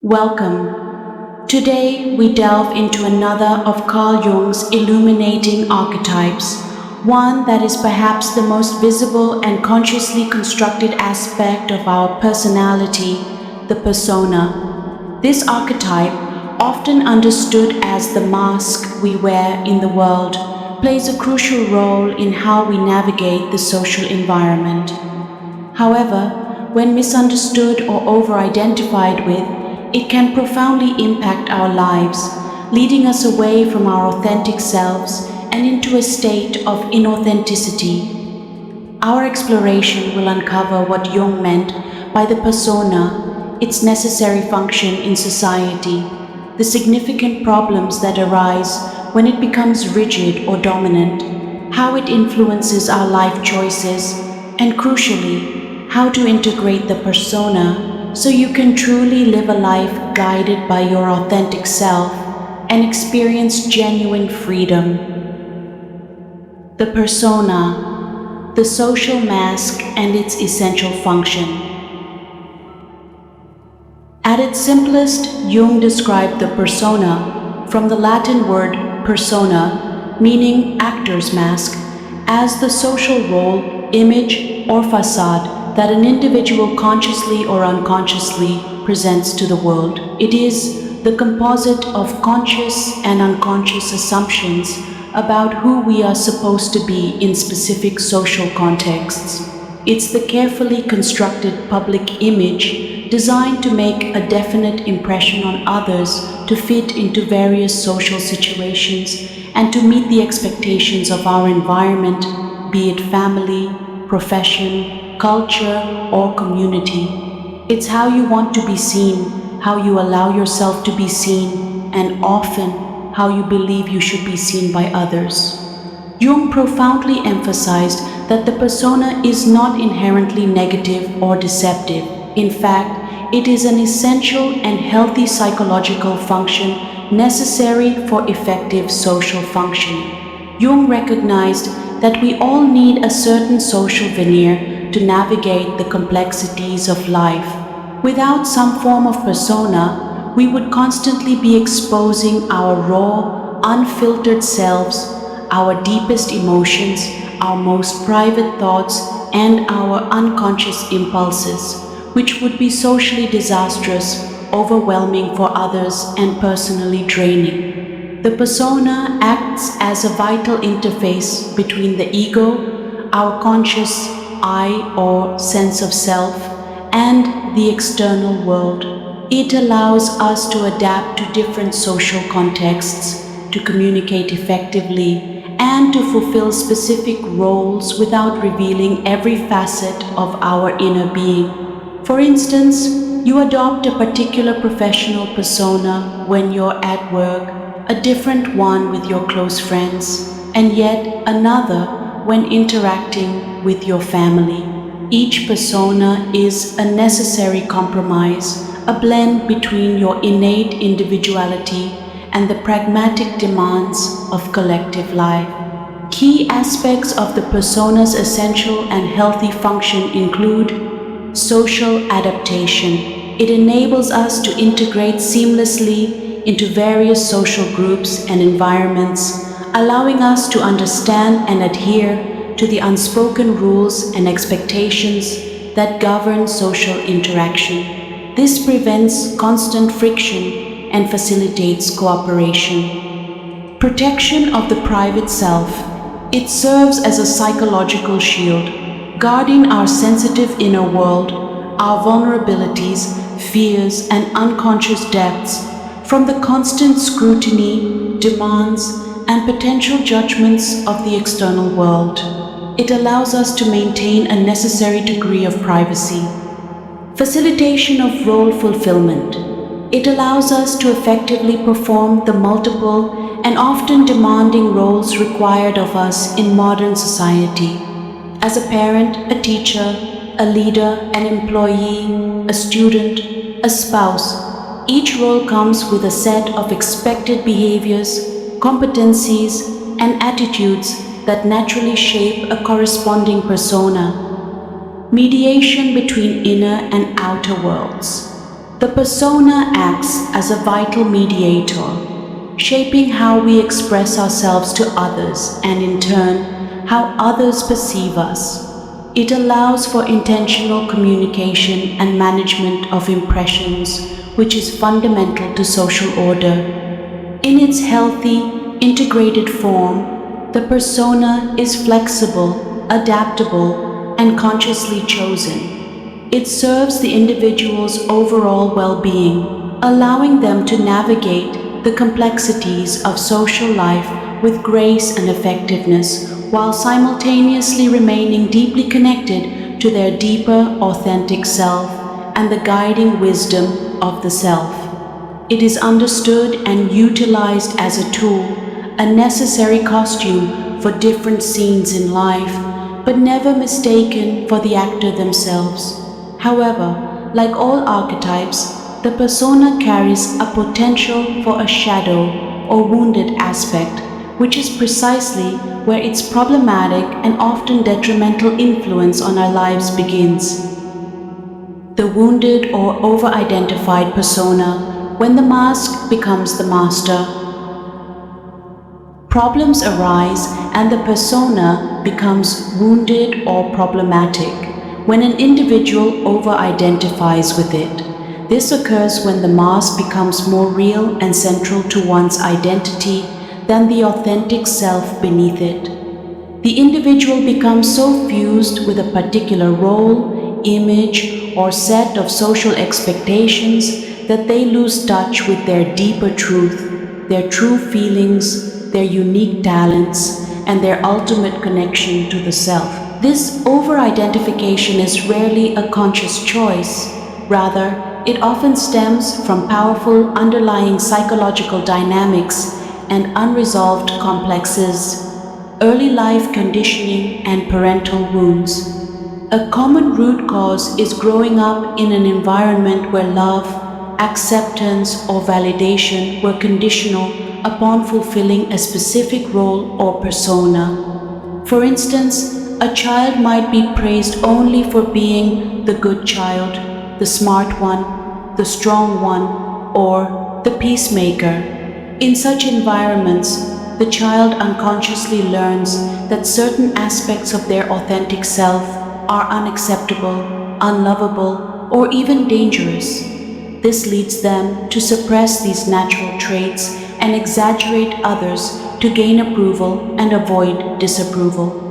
Welcome. Today we delve into another of Carl Jung's illuminating archetypes, one that is perhaps the most visible and consciously constructed aspect of our personality, the persona. This archetype, often understood as the mask we wear in the world, plays a crucial role in how we navigate the social environment. However, when misunderstood or over-identified with, it can profoundly impact our lives, leading us away from our authentic selves and into a state of inauthenticity. Our exploration will uncover what Jung meant by the persona, its necessary function in society, the significant problems that arise when it becomes rigid or dominant, how it influences our life choices, and crucially, how to integrate the persona so you can truly live a life guided by your authentic self and experience genuine freedom. The persona, the social mask and its essential function. At its simplest, Jung described the persona, from the Latin word persona, meaning actor's mask, as the social role, image, or facade that an individual consciously or unconsciously presents to the world. It is the composite of conscious and unconscious assumptions about who we are supposed to be in specific social contexts. It's the carefully constructed public image designed to make a definite impression on others to fit into various social situations and to meet the expectations of our environment, be it family, profession, culture, or community. It's how you want to be seen, how you allow yourself to be seen, and often how you believe you should be seen by others. Jung profoundly emphasized that the persona is not inherently negative or deceptive. In fact, it is an essential and healthy psychological function necessary for effective social functioning. Jung recognized that we all need a certain social veneer to navigate the complexities of life. Without some form of persona, we would constantly be exposing our raw, unfiltered selves, our deepest emotions, our most private thoughts, and our unconscious impulses, which would be socially disastrous, overwhelming for others, and personally draining. The persona acts as a vital interface between the ego, our conscious I or sense of self, and the external world. It allows us to adapt to different social contexts, to communicate effectively, and to fulfill specific roles without revealing every facet of our inner being. For instance, you adopt a particular professional persona when you're at work, a different one with your close friends, and yet another when interacting with your family. Each persona is a necessary compromise, a blend between your innate individuality and the pragmatic demands of collective life. Key aspects of the persona's essential and healthy function include social adaptation. It enables us to integrate seamlessly into various social groups and environments, allowing us to understand and adhere to the unspoken rules and expectations that govern social interaction. This prevents constant friction and facilitates cooperation. Protection of the private self. It serves as a psychological shield, guarding our sensitive inner world, our vulnerabilities, fears, and unconscious depths from the constant scrutiny, demands, and potential judgments of the external world. It allows us to maintain a necessary degree of privacy. Facilitation of role fulfillment. It allows us to effectively perform the multiple and often demanding roles required of us in modern society. As a parent, a teacher, a leader, an employee, a student, a spouse, each role comes with a set of expected behaviors, competencies, and attitudes that naturally shape a corresponding persona. Mediation between inner and outer worlds. The persona acts as a vital mediator, shaping how we express ourselves to others and in turn, how others perceive us. It allows for intentional communication and management of impressions, which is fundamental to social order. In its healthy, integrated form, the persona is flexible, adaptable, and consciously chosen. It serves the individual's overall well-being, allowing them to navigate the complexities of social life with grace and effectiveness, while simultaneously remaining deeply connected to their deeper, authentic self and the guiding wisdom of the self. It is understood and utilized as a tool, a necessary costume for different scenes in life, but never mistaken for the actor themselves. However, like all archetypes, the persona carries a potential for a shadow or wounded aspect, which is precisely where its problematic and often detrimental influence on our lives begins. The wounded or over-identified persona, when the mask becomes the master. Problems arise and the persona becomes wounded or problematic when an individual over-identifies with it. This occurs when the mask becomes more real and central to one's identity than the authentic self beneath it. The individual becomes so fused with a particular role, image, or set of social expectations that they lose touch with their deeper truth, their true feelings, their unique talents, and their ultimate connection to the self. This over-identification is rarely a conscious choice. Rather, it often stems from powerful underlying psychological dynamics and unresolved complexes, early life conditioning, and parental wounds. A common root cause is growing up in an environment where love, acceptance, or validation were conditional upon fulfilling a specific role or persona. For instance, a child might be praised only for being the good child, the smart one, the strong one, or the peacemaker. In such environments, the child unconsciously learns that certain aspects of their authentic self are unacceptable, unlovable, or even dangerous. This leads them to suppress these natural traits and exaggerate others to gain approval and avoid disapproval.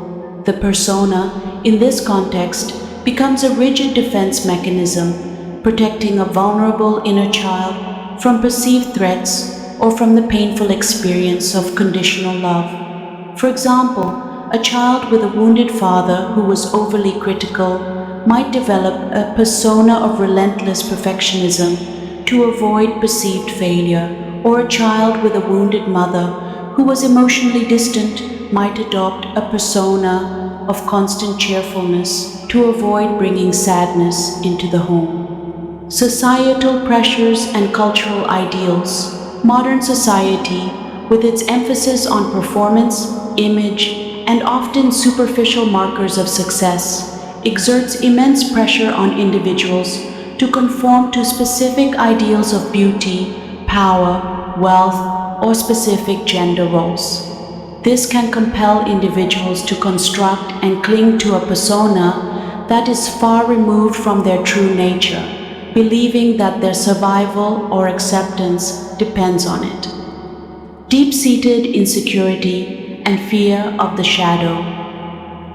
The persona, in this context, becomes a rigid defense mechanism, protecting a vulnerable inner child from perceived threats or from the painful experience of conditional love. For example, a child with a wounded father who was overly critical might develop a persona of relentless perfectionism to avoid perceived failure, or a child with a wounded mother who was emotionally distant might adopt a persona of constant cheerfulness to avoid bringing sadness into the home. Societal pressures and cultural ideals. Modern society, with its emphasis on performance, image, and often superficial markers of success, exerts immense pressure on individuals to conform to specific ideals of beauty, power, wealth, or specific gender roles. This can compel individuals to construct and cling to a persona that is far removed from their true nature, believing that their survival or acceptance depends on it. Deep-seated insecurity and fear of the shadow.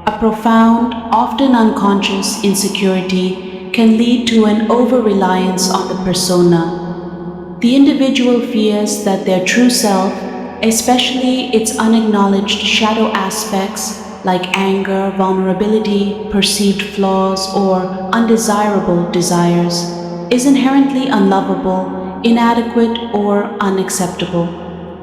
A profound, often unconscious insecurity can lead to an over-reliance on the persona. The individual fears that their true self, especially its unacknowledged shadow aspects like anger, vulnerability, perceived flaws, or undesirable desires, is inherently unlovable, inadequate, or unacceptable.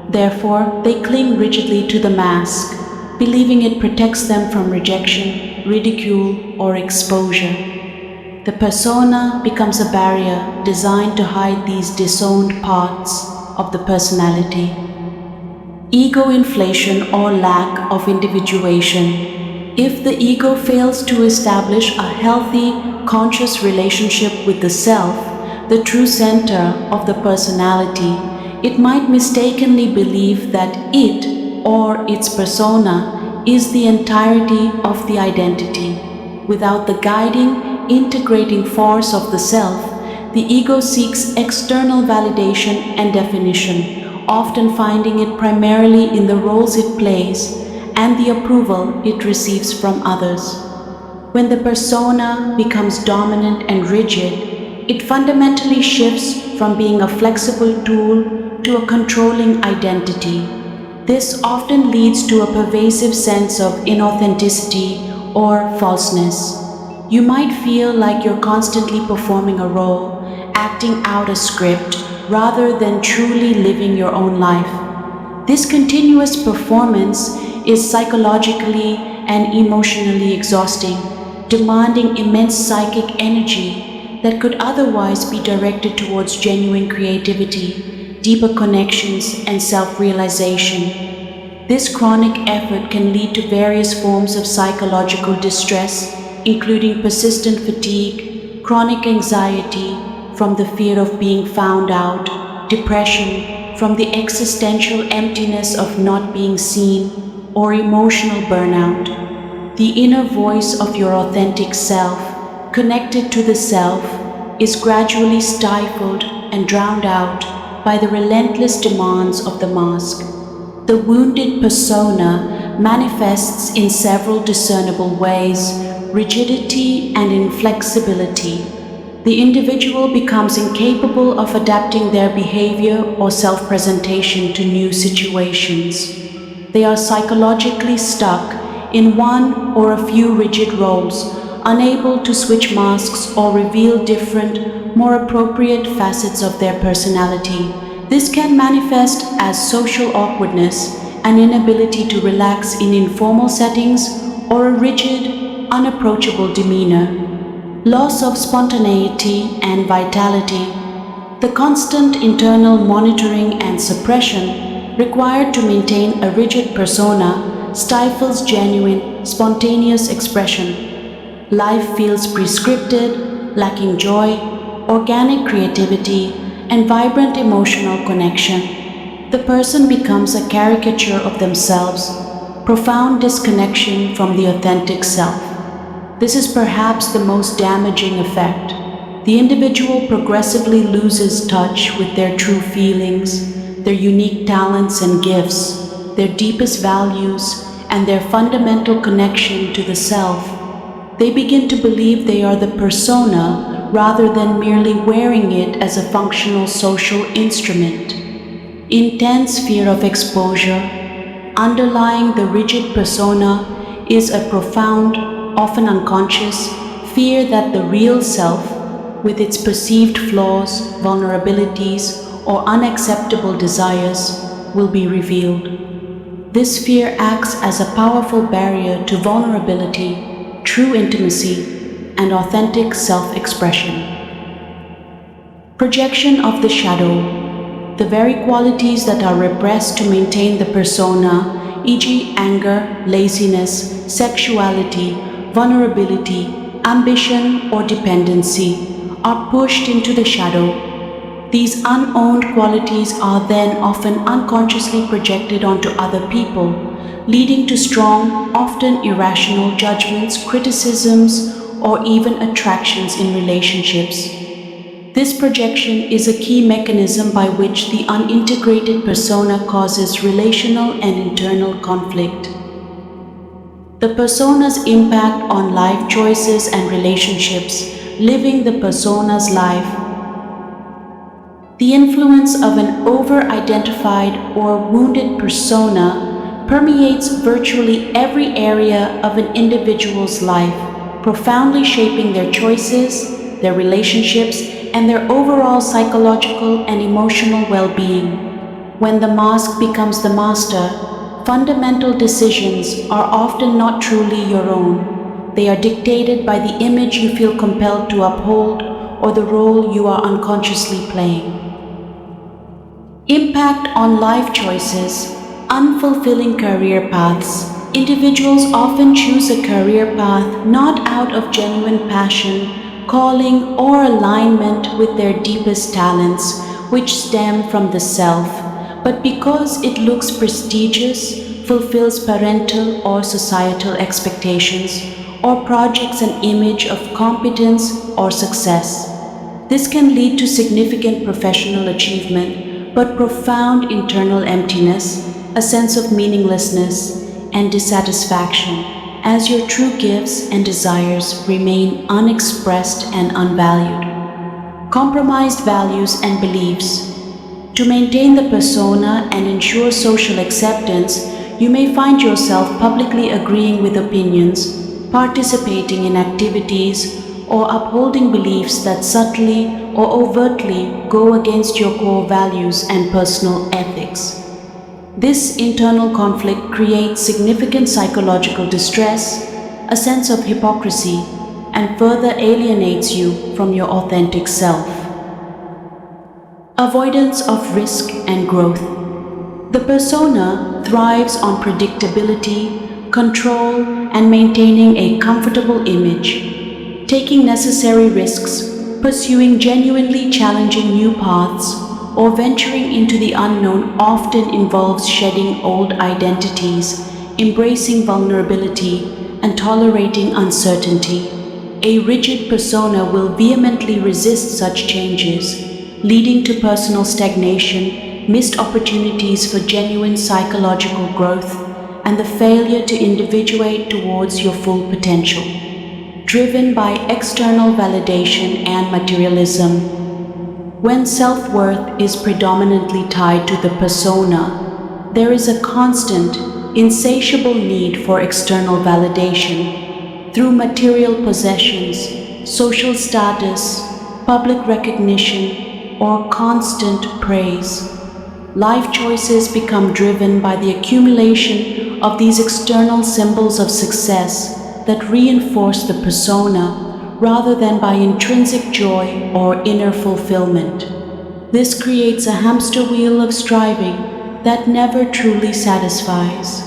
Therefore, they cling rigidly to the mask, believing it protects them from rejection, ridicule, or exposure. The persona becomes a barrier designed to hide these disowned parts of the personality. Ego inflation or lack of individuation. If the ego fails to establish a healthy, conscious relationship with the self, the true center of the personality, it might mistakenly believe that it or its persona is the entirety of the identity. Without the guiding, integrating force of the self, the ego seeks external validation and definition, often finding it primarily in the roles it plays and the approval it receives from others. When the persona becomes dominant and rigid, it fundamentally shifts from being a flexible tool to a controlling identity. This often leads to a pervasive sense of inauthenticity or falseness. You might feel like you're constantly performing a role, acting out a script, rather than truly living your own life. This continuous performance is psychologically and emotionally exhausting, demanding immense psychic energy that could otherwise be directed towards genuine creativity, deeper connections, and self-realization. This chronic effort can lead to various forms of psychological distress, including persistent fatigue, chronic anxiety from the fear of being found out, depression from the existential emptiness of not being seen, or emotional burnout. The inner voice of your authentic self, connected to the self, is gradually stifled and drowned out by the relentless demands of the mask. The wounded persona manifests in several discernible ways: rigidity and inflexibility. The individual becomes incapable of adapting their behavior or self-presentation to new situations. They are psychologically stuck in one or a few rigid roles, unable to switch masks or reveal different, more appropriate facets of their personality. This can manifest as social awkwardness, an inability to relax in informal settings, or a rigid, unapproachable demeanor. Loss of spontaneity and vitality. The constant internal monitoring and suppression required to maintain a rigid persona stifles genuine, spontaneous expression. Life feels prescripted, lacking joy, organic creativity, and vibrant emotional connection. The person becomes a caricature of themselves, profound disconnection from the authentic self. This is perhaps the most damaging effect. The individual progressively loses touch with their true feelings, their unique talents and gifts, their deepest values, and their fundamental connection to the self. They begin to believe they are the persona rather than merely wearing it as a functional social instrument. Intense fear of exposure. Underlying the rigid persona is a profound, often unconscious, fear that the real self, with its perceived flaws, vulnerabilities, or unacceptable desires, will be revealed. This fear acts as a powerful barrier to vulnerability, true intimacy, and authentic self-expression. Projection of the shadow. The very qualities that are repressed to maintain the persona, e.g., anger, laziness, sexuality, vulnerability, ambition, or dependency, are pushed into the shadow. These unowned qualities are then often unconsciously projected onto other people, leading to strong, often irrational judgments, criticisms, or even attractions in relationships. This projection is a key mechanism by which the unintegrated persona causes relational and internal conflict. The persona's impact on life choices and relationships. Living the persona's life. The influence of an over-identified or wounded persona permeates virtually every area of an individual's life, profoundly shaping their choices, their relationships, and their overall psychological and emotional well-being. When the mask becomes the master, fundamental decisions are often not truly your own. They are dictated by the image you feel compelled to uphold or the role you are unconsciously playing. Impact on life choices. Unfulfilling career paths. Individuals often choose a career path not out of genuine passion, calling, or alignment with their deepest talents, which stem from the self, but because it looks prestigious, fulfills parental or societal expectations, or projects an image of competence or success. This can lead to significant professional achievement, but profound internal emptiness, a sense of meaninglessness, and dissatisfaction, as your true gifts and desires remain unexpressed and unvalued. Compromised values and beliefs. To maintain the persona and ensure social acceptance, you may find yourself publicly agreeing with opinions, participating in activities, or upholding beliefs that subtly or overtly go against your core values and personal ethics. This internal conflict creates significant psychological distress, a sense of hypocrisy, and further alienates you from your authentic self. Avoidance of risk and growth. The persona thrives on predictability, control, and maintaining a comfortable image. Taking necessary risks, pursuing genuinely challenging new paths, or venturing into the unknown often involves shedding old identities, embracing vulnerability, and tolerating uncertainty. A rigid persona will vehemently resist such changes, leading to personal stagnation, missed opportunities for genuine psychological growth, and the failure to individuate towards your full potential. Driven by external validation and materialism. When self-worth is predominantly tied to the persona, there is a constant, insatiable need for external validation through material possessions, social status, public recognition, or constant praise. Life choices become driven by the accumulation of these external symbols of success that reinforce the persona rather than by intrinsic joy or inner fulfillment. This creates a hamster wheel of striving that never truly satisfies.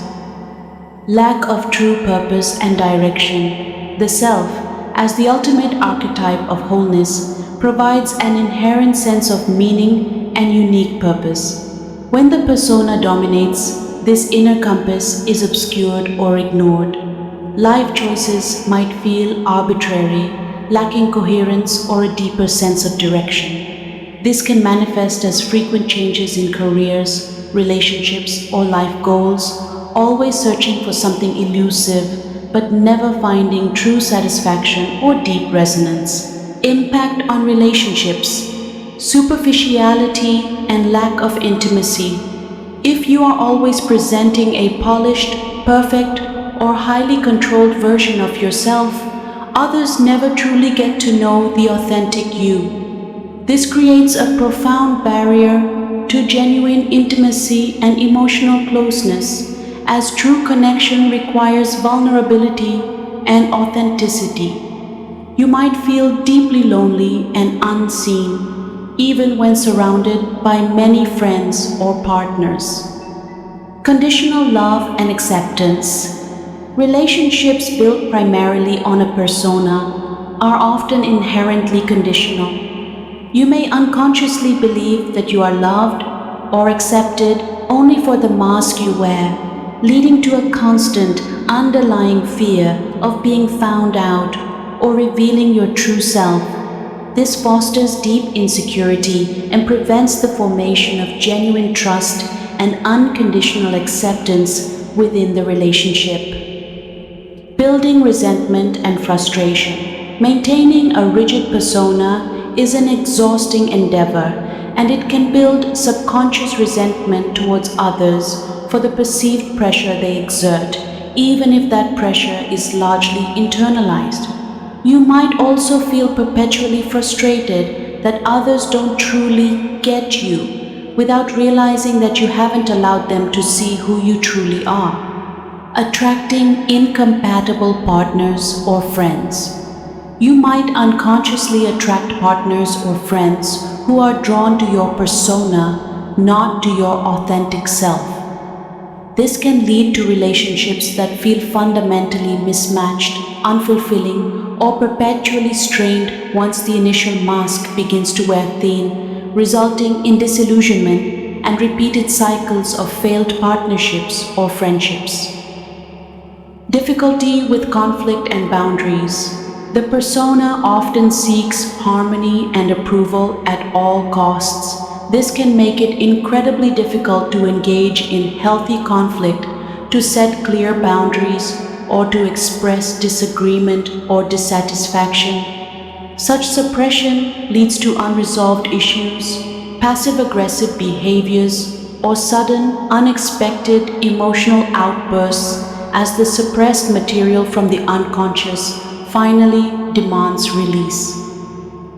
Lack of true purpose and direction. The self, as the ultimate archetype of wholeness, provides an inherent sense of meaning and unique purpose. When the persona dominates, this inner compass is obscured or ignored. Life choices might feel arbitrary, lacking coherence or a deeper sense of direction. This can manifest as frequent changes in careers, relationships, or life goals, always searching for something elusive, but never finding true satisfaction or deep resonance. Impact on relationships, superficiality, and lack of intimacy. If you are always presenting a polished, perfect, or highly controlled version of yourself, others never truly get to know the authentic you. This creates a profound barrier to genuine intimacy and emotional closeness, as true connection requires vulnerability and authenticity. You might feel deeply lonely and unseen, even when surrounded by many friends or partners. Conditional love and acceptance. Relationships built primarily on a persona are often inherently conditional. You may unconsciously believe that you are loved or accepted only for the mask you wear, leading to a constant underlying fear of being found out or revealing your true self. This fosters deep insecurity and prevents the formation of genuine trust and unconditional acceptance within the relationship. Building resentment and frustration. Maintaining a rigid persona is an exhausting endeavor, and it can build subconscious resentment towards others for the perceived pressure they exert, even if that pressure is largely internalized. You might also feel perpetually frustrated that others don't truly get you, without realizing that you haven't allowed them to see who you truly are. Attracting incompatible partners or friends. You might unconsciously attract partners or friends who are drawn to your persona, not to your authentic self. This can lead to relationships that feel fundamentally mismatched, unfulfilling, or perpetually strained once the initial mask begins to wear thin, resulting in disillusionment and repeated cycles of failed partnerships or friendships. Difficulty with conflict and boundaries. The persona often seeks harmony and approval at all costs. This can make it incredibly difficult to engage in healthy conflict, to set clear boundaries, or to express disagreement or dissatisfaction. Such suppression leads to unresolved issues, passive-aggressive behaviors, or sudden, unexpected emotional outbursts as the suppressed material from the unconscious finally demands release.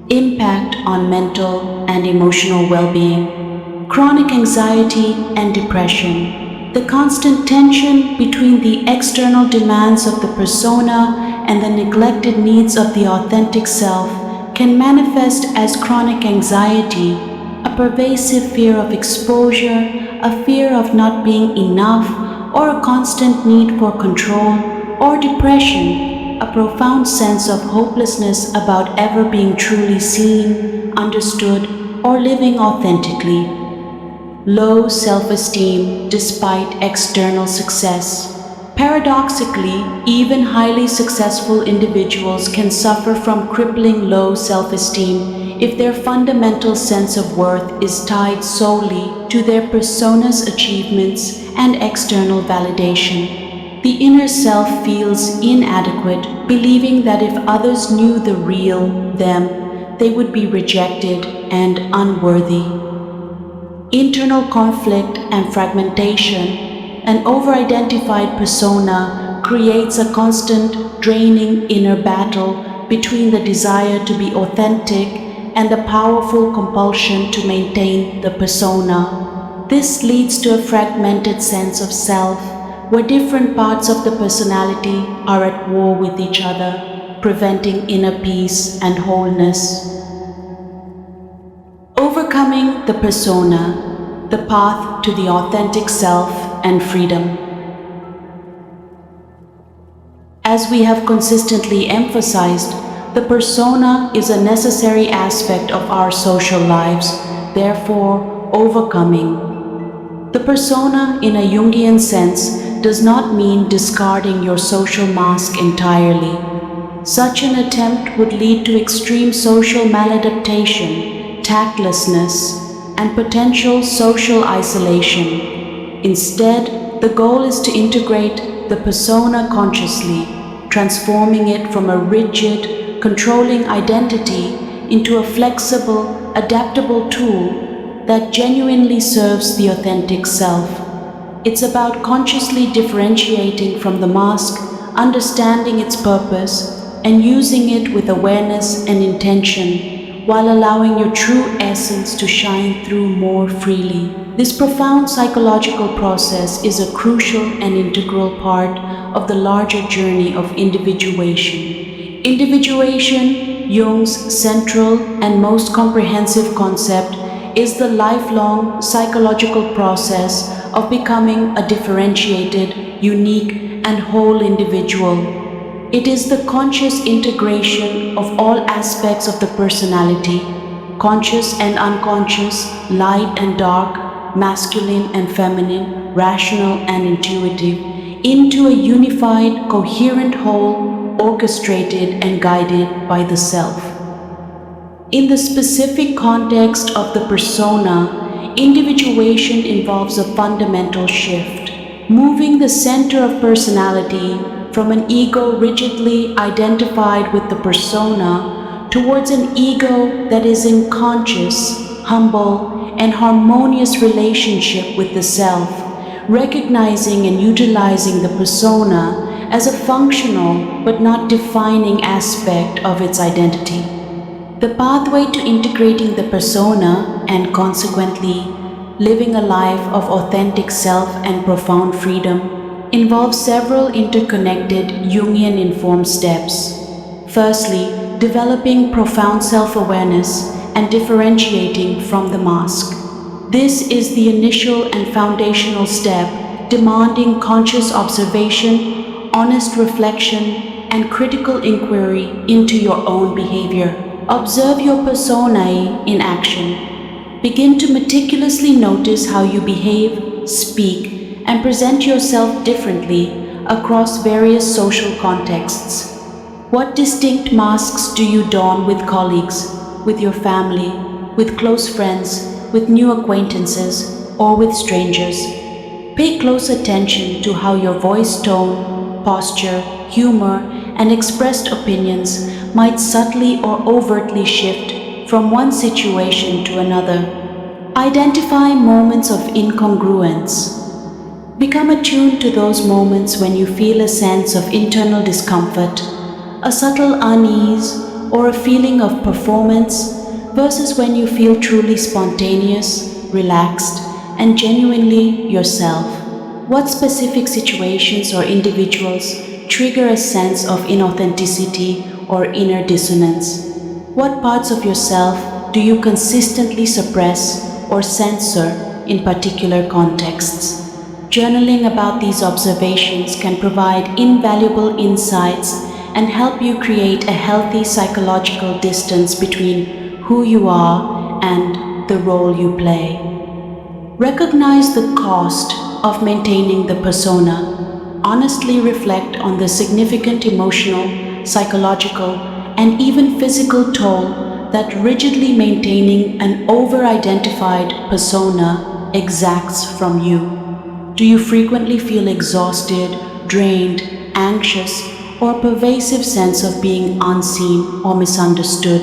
Impact on mental and emotional well-being. Chronic anxiety and depression. The constant tension between the external demands of the persona and the neglected needs of the authentic self can manifest as chronic anxiety, a pervasive fear of exposure, a fear of not being enough, or a constant need for control, or depression, a profound sense of hopelessness about ever being truly seen, understood, or living authentically. Low self-esteem despite external success. Paradoxically, even highly successful individuals can suffer from crippling low self-esteem if their fundamental sense of worth is tied solely to their persona's achievements and external validation. The inner self feels inadequate, believing that if others knew the real them, they would be rejected and unworthy. Internal conflict and fragmentation. An over-identified persona creates a constant, draining inner battle between the desire to be authentic and the powerful compulsion to maintain the persona. This leads to a fragmented sense of self, where different parts of the personality are at war with each other, preventing inner peace and wholeness. Overcoming the persona, the path to the authentic self and freedom. As we have consistently emphasized, the persona is a necessary aspect of our social lives, therefore overcoming. The persona in a Jungian sense does not mean discarding your social mask entirely. Such an attempt would lead to extreme social maladaptation, tactlessness, and potential social isolation. Instead, the goal is to integrate the persona consciously, transforming it from a rigid, controlling identity into a flexible, adaptable tool that genuinely serves the authentic self. It's about consciously differentiating from the mask, understanding its purpose, and using it with awareness and intention, while allowing your true essence to shine through more freely. This profound psychological process is a crucial and integral part of the larger journey of individuation. Individuation, Jung's central and most comprehensive concept, is the lifelong psychological process of becoming a differentiated, unique, and whole individual. It is the conscious integration of all aspects of the personality, conscious and unconscious, light and dark, masculine and feminine, rational and intuitive, into a unified, coherent whole, orchestrated and guided by the self. In the specific context of the persona, individuation involves a fundamental shift, moving the center of personality from an ego rigidly identified with the persona towards an ego that is in conscious, humble, and harmonious relationship with the self, recognizing and utilizing the persona as a functional but not defining aspect of its identity. The pathway to integrating the persona and consequently living a life of authentic self and profound freedom involves several interconnected Jungian-informed steps. Firstly, developing profound self-awareness and differentiating from the mask. This is the initial and foundational step, demanding conscious observation, honest reflection, and critical inquiry into your own behavior. Observe your personae in action. Begin to meticulously notice how you behave, speak, and present yourself differently across various social contexts. What distinct masks do you don with colleagues, with your family, with close friends, with new acquaintances, or with strangers? Pay close attention to how your voice tone, posture, humor, and expressed opinions might subtly or overtly shift from one situation to another. Identify moments of incongruence. Become attuned to those moments when you feel a sense of internal discomfort, a subtle unease, or a feeling of performance, versus when you feel truly spontaneous, relaxed, and genuinely yourself. What specific situations or individuals trigger a sense of inauthenticity or inner dissonance? What parts of yourself do you consistently suppress or censor in particular contexts? Journaling about these observations can provide invaluable insights and help you create a healthy psychological distance between who you are and the role you play. Recognize the cost of maintaining the persona. Honestly reflect on the significant emotional, psychological, and even physical toll that rigidly maintaining an over-identified persona exacts from you. Do you frequently feel exhausted, drained, anxious, or a pervasive sense of being unseen or misunderstood?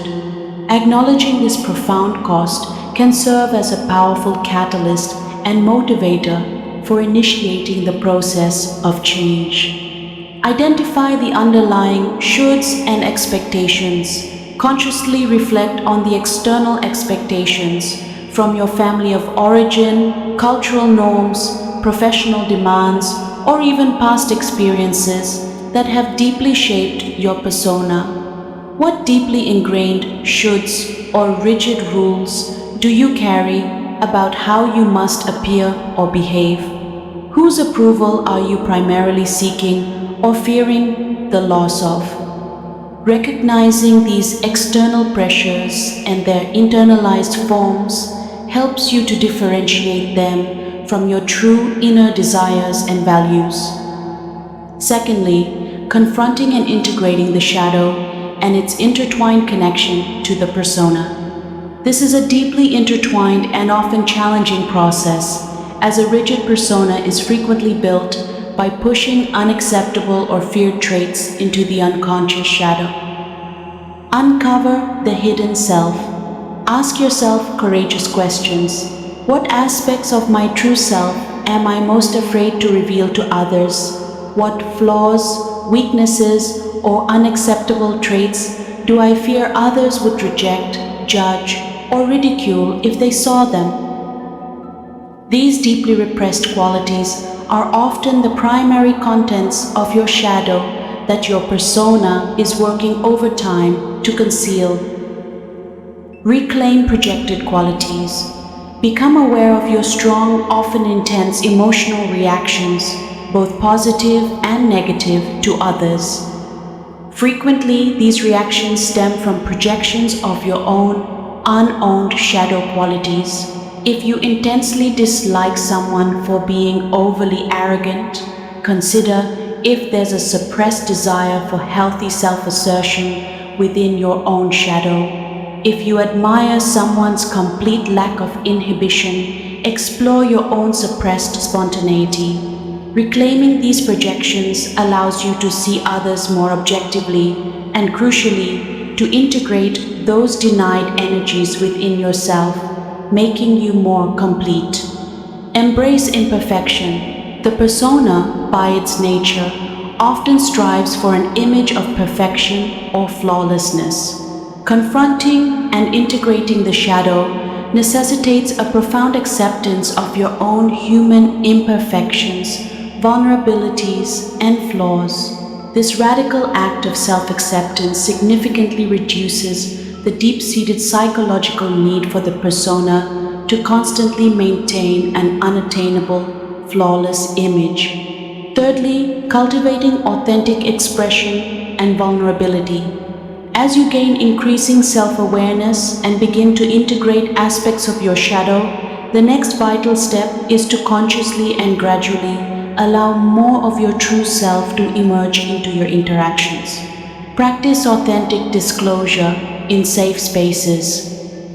Acknowledging this profound cost can serve as a powerful catalyst and motivator for initiating the process of change. Identify the underlying shoulds and expectations. Consciously reflect on the external expectations from your family of origin, cultural norms, professional demands, or even past experiences that have deeply shaped your persona. What deeply ingrained shoulds or rigid rules do you carry about how you must appear or behave? Whose approval are you primarily seeking or fearing the loss of? Recognizing these external pressures and their internalized forms helps you to differentiate them from your true inner desires and values. Secondly, confronting and integrating the shadow and its intertwined connection to the persona. This is a deeply intertwined and often challenging process, as a rigid persona is frequently built by pushing unacceptable or feared traits into the unconscious shadow. Uncover the hidden self. Ask yourself courageous questions. What aspects of my true self am I most afraid to reveal to others? What flaws, weaknesses, or unacceptable traits do I fear others would reject, judge, or ridicule if they saw them? These deeply repressed qualities are often the primary contents of your shadow that your persona is working overtime to conceal. Reclaim projected qualities. Become aware of your strong, often intense emotional reactions, both positive and negative, to others. Frequently, these reactions stem from projections of your own unowned shadow qualities. If you intensely dislike someone for being overly arrogant, consider if there's a suppressed desire for healthy self-assertion within your own shadow. If you admire someone's complete lack of inhibition, explore your own suppressed spontaneity. Reclaiming these projections allows you to see others more objectively and, crucially, to integrate those denied energies within yourself, making you more complete. Embrace imperfection. The persona, by its nature, often strives for an image of perfection or flawlessness. Confronting and integrating the shadow necessitates a profound acceptance of your own human imperfections, vulnerabilities, and flaws. This radical act of self-acceptance significantly reduces the deep-seated psychological need for the persona to constantly maintain an unattainable, flawless image. Thirdly, cultivating authentic expression and vulnerability. As you gain increasing self-awareness and begin to integrate aspects of your shadow, the next vital step is to consciously and gradually allow more of your true self to emerge into your interactions. Practice authentic disclosure in safe spaces.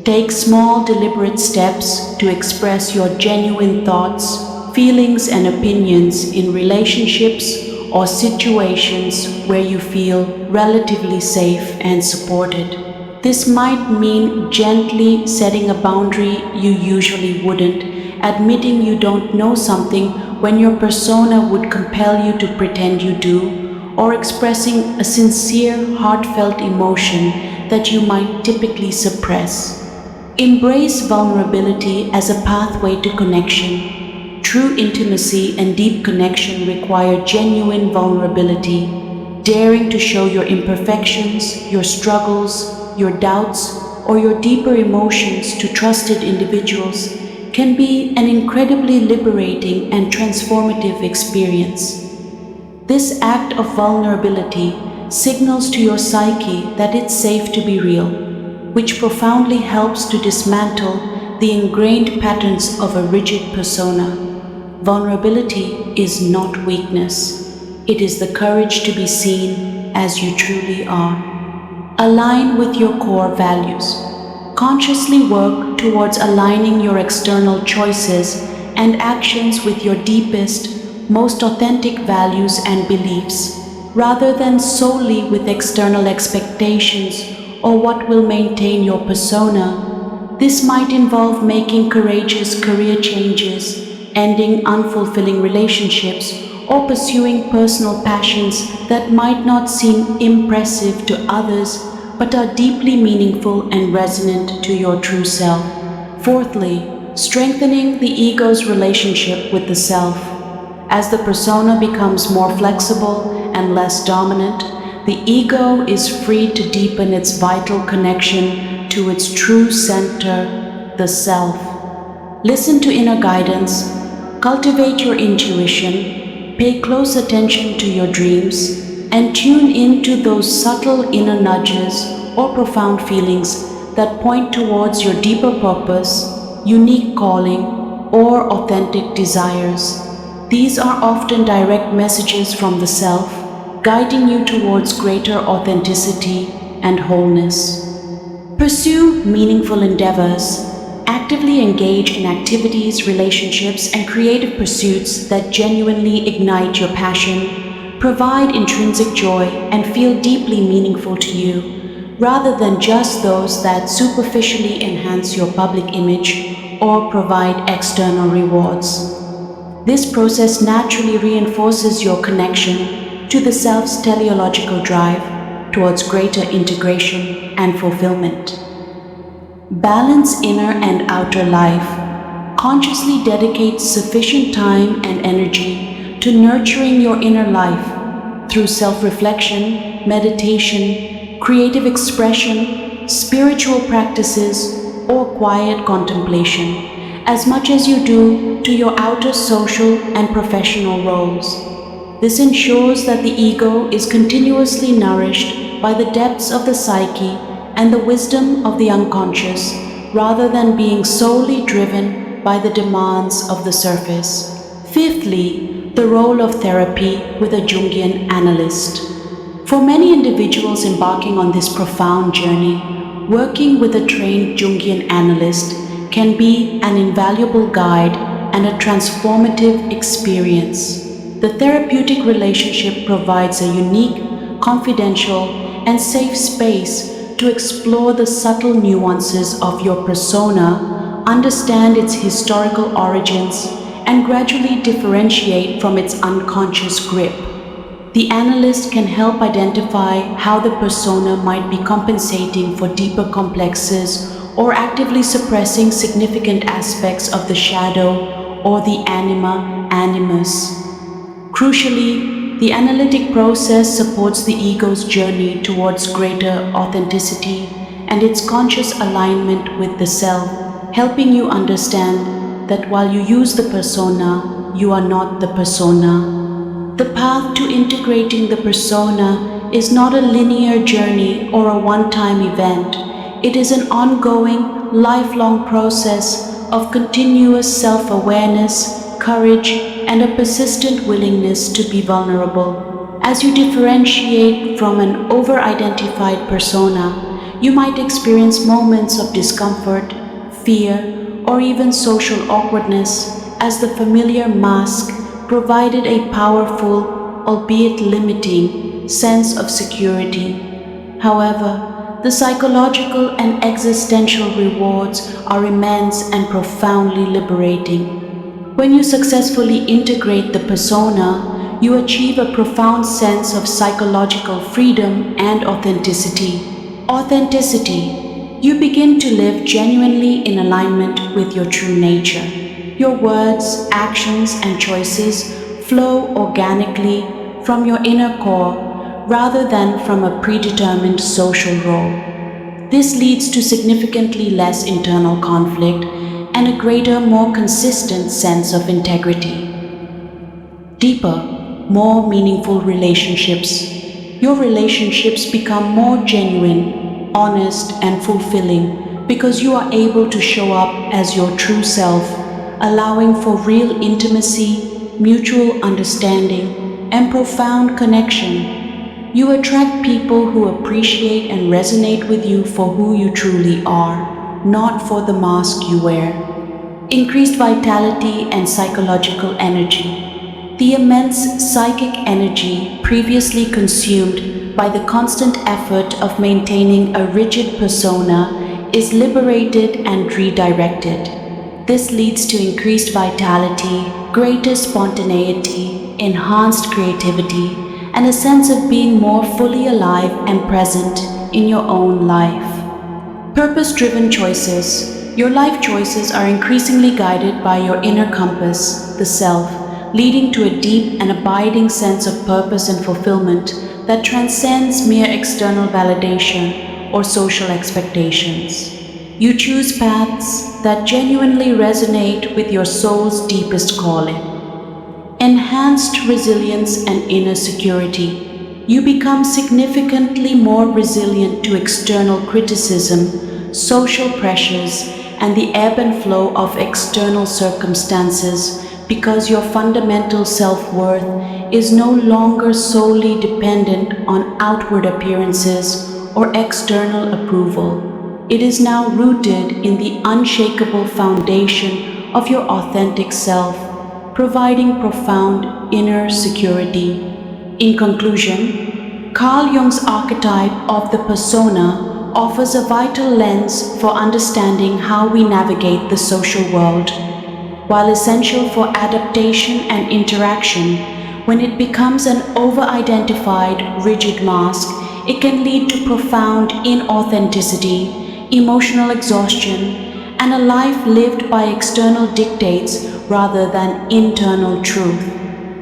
Take small, deliberate steps to express your genuine thoughts, feelings, and opinions in relationships or situations where you feel relatively safe and supported. This might mean gently setting a boundary you usually wouldn't, admitting you don't know something when your persona would compel you to pretend you do, or expressing a sincere, heartfelt emotion that you might typically suppress. Embrace vulnerability as a pathway to connection. True intimacy and deep connection require genuine vulnerability. Daring to show your imperfections, your struggles, your doubts, or your deeper emotions to trusted individuals can be an incredibly liberating and transformative experience. This act of vulnerability signals to your psyche that it's safe to be real, which profoundly helps to dismantle the ingrained patterns of a rigid persona. Vulnerability is not weakness. It is the courage to be seen as you truly are. Align with your core values. Consciously work towards aligning your external choices and actions with your deepest, most authentic values and beliefs, rather than solely with external expectations or what will maintain your persona. This might involve making courageous career changes, ending unfulfilling relationships, or pursuing personal passions that might not seem impressive to others but are deeply meaningful and resonant to your true self. Fourthly, strengthening the ego's relationship with the self. As the persona becomes more flexible and less dominant, the ego is free to deepen its vital connection to its true center, the self. Listen to inner guidance, cultivate your intuition, pay close attention to your dreams, and tune into those subtle inner nudges or profound feelings that point towards your deeper purpose, unique calling, or authentic desires. These are often direct messages from the self, guiding you towards greater authenticity and wholeness. Pursue meaningful endeavors. Actively engage in activities, relationships, and creative pursuits that genuinely ignite your passion, provide intrinsic joy, and feel deeply meaningful to you, rather than just those that superficially enhance your public image or provide external rewards. This process naturally reinforces your connection to the self's teleological drive towards greater integration and fulfillment. Balance inner and outer life. Consciously dedicate sufficient time and energy to nurturing your inner life through self-reflection, meditation, creative expression, spiritual practices, or quiet contemplation, as much as you do to your outer social and professional roles. This ensures that the ego is continuously nourished by the depths of the psyche and the wisdom of the unconscious, rather than being solely driven by the demands of the surface. Fifthly, the role of therapy with a Jungian analyst. For many individuals embarking on this profound journey, working with a trained Jungian analyst can be an invaluable guide and a transformative experience. The therapeutic relationship provides a unique, confidential, and safe space to explore the subtle nuances of your persona, understand its historical origins, and gradually differentiate from its unconscious grip. The analyst can help identify how the persona might be compensating for deeper complexes or actively suppressing significant aspects of the shadow or the animus. Crucially, the analytic process supports the ego's journey towards greater authenticity and its conscious alignment with the self, helping you understand that while you use the persona, you are not the persona. The path to integrating the persona is not a linear journey or a one-time event. It is an ongoing, lifelong process of continuous self-awareness, courage, and a persistent willingness to be vulnerable. As you differentiate from an over-identified persona, you might experience moments of discomfort, fear, or even social awkwardness, as the familiar mask provided a powerful, albeit limiting, sense of security. However, the psychological and existential rewards are immense and profoundly liberating. When you successfully integrate the persona, you achieve a profound sense of psychological freedom and authenticity. Authenticity. You begin to live genuinely in alignment with your true nature. Your words, actions, and choices flow organically from your inner core rather than from a predetermined social role. This leads to significantly less internal conflict and a greater, more consistent sense of integrity. Deeper, more meaningful relationships. Your relationships become more genuine, honest, and fulfilling because you are able to show up as your true self, allowing for real intimacy, mutual understanding, and profound connection. You attract people who appreciate and resonate with you for who you truly are, not for the mask you wear. Increased vitality and psychological energy. The immense psychic energy previously consumed by the constant effort of maintaining a rigid persona is liberated and redirected. This leads to increased vitality, greater spontaneity, enhanced creativity, and a sense of being more fully alive and present in your own life. Purpose-driven choices. Your life choices are increasingly guided by your inner compass, the self, leading to a deep and abiding sense of purpose and fulfillment that transcends mere external validation or social expectations. You choose paths that genuinely resonate with your soul's deepest calling. Enhanced resilience and inner security. You become significantly more resilient to external criticism, social pressures, and the ebb and flow of external circumstances because your fundamental self-worth is no longer solely dependent on outward appearances or external approval. It is now rooted in the unshakable foundation of your authentic self, providing profound inner security. In conclusion, Carl Jung's archetype of the persona offers a vital lens for understanding how we navigate the social world. While essential for adaptation and interaction, when it becomes an over-identified, rigid mask, it can lead to profound inauthenticity, emotional exhaustion, and a life lived by external dictates rather than internal truth.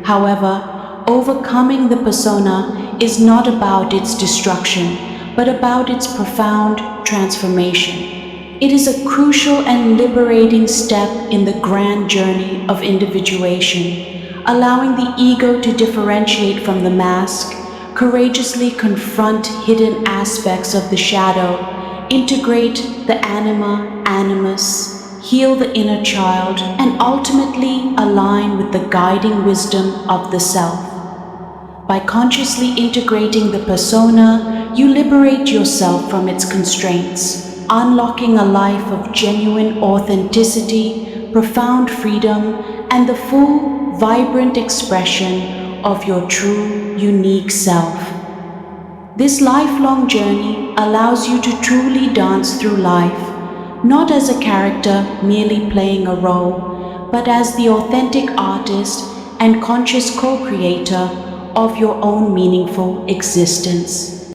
However, overcoming the persona is not about its destruction, but about its profound transformation. It is a crucial and liberating step in the grand journey of individuation, allowing the ego to differentiate from the mask, courageously confront hidden aspects of the shadow, integrate the anima, animus, heal the inner child, and ultimately align with the guiding wisdom of the self. By consciously integrating the persona, you liberate yourself from its constraints, unlocking a life of genuine authenticity, profound freedom, and the full, vibrant expression of your true, unique self. This lifelong journey allows you to truly dance through life, not as a character merely playing a role, but as the authentic artist and conscious co-creator of your own meaningful existence.